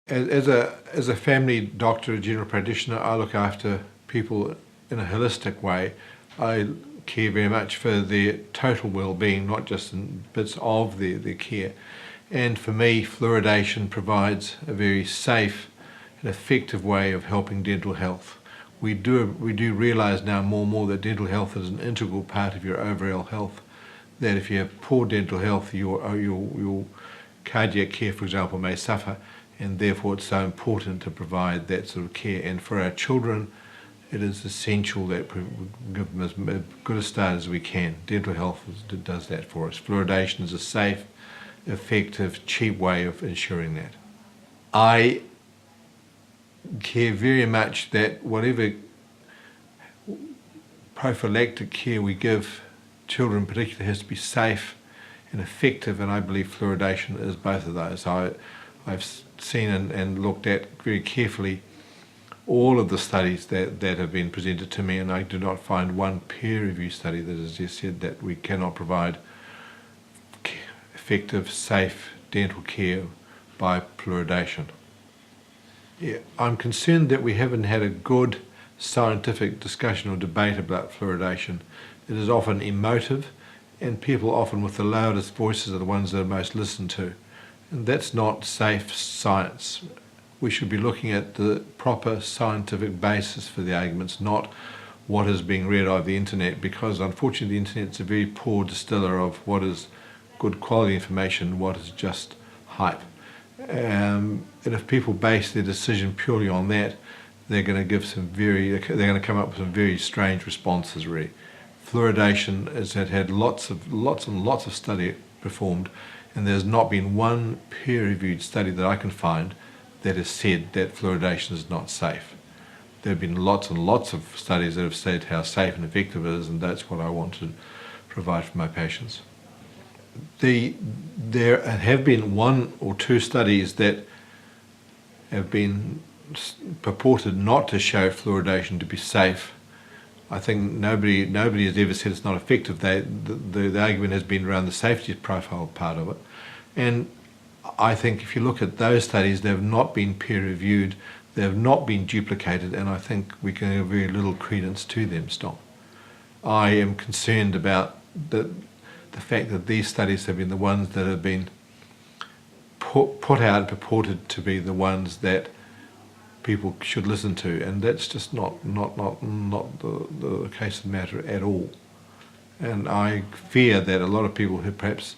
As a family doctor, a general practitioner, I look after people in a holistic way. I care very much for their total well-being, not just in bits of their care. And for me, fluoridation provides a very safe and effective way of helping dental health. We do realise now more and more that dental health is an integral part of your overall health. That if you have poor dental health, your cardiac care, for example, may suffer, and therefore it's so important to provide that sort of care. And for our children, it is essential that we give them as good a start as we can. Dental health does that for us. Fluoridation is a safe, effective, cheap way of ensuring that. I care very much that whatever prophylactic care we give children in particular has to be safe and effective, and I believe fluoridation is both of those. I've seen and looked at very carefully all of the studies that have been presented to me, and I do not find one peer-reviewed study that has just said that we cannot provide effective, safe dental care by fluoridation. Yeah, I'm concerned that we haven't had a good scientific discussion or debate about fluoridation. It is often emotive, and people often with the loudest voices are the ones that are most listened to. And that's not safe science. We should be looking at the proper scientific basis for the arguments, not what is being read over the internet, because unfortunately the internet is a very poor distiller of what is good quality information and what is just hype. And if people base their decision purely on that, they're going to come up with some very strange responses, really. Fluoridation has had lots and lots of study performed, and there's not been one peer-reviewed study that I can find that has said that fluoridation is not safe. There have been lots and lots of studies that have said how safe and effective it is, and that's what I want to provide for my patients. There have been one or two studies that have been purported not to show fluoridation to be safe. I think nobody has ever said it's not effective. The argument has been around the safety profile part of it. And I think if you look at those studies, they have not been peer-reviewed, they have not been duplicated, and I think we can give very little credence to them still. I am concerned about the fact that these studies have been the ones that have been put out and purported to be the ones that people should listen to, and that's just not the case of the matter at all. And I fear that a lot of people who perhaps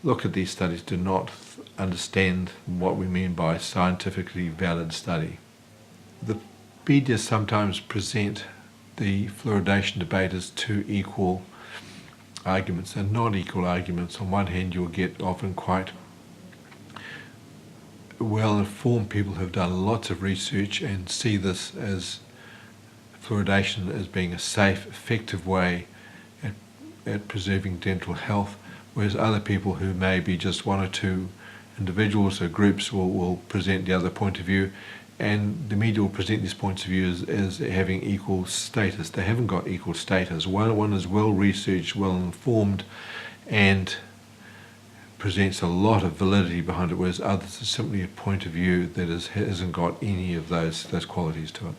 look at these studies do not understand what we mean by scientifically valid study. The media sometimes present the fluoridation debate as two equal arguments and not equal arguments. On one hand, you'll get often quite well-informed people who have done lots of research and see this as fluoridation as being a safe, effective way at preserving dental health, whereas other people who may be just one or two individuals or groups will present the other point of view, and the media will present these points of view as having equal status. They haven't got equal status. One is well-researched, well-informed, and presents a lot of validity behind it, whereas others are simply a point of view that hasn't got any of those qualities to it.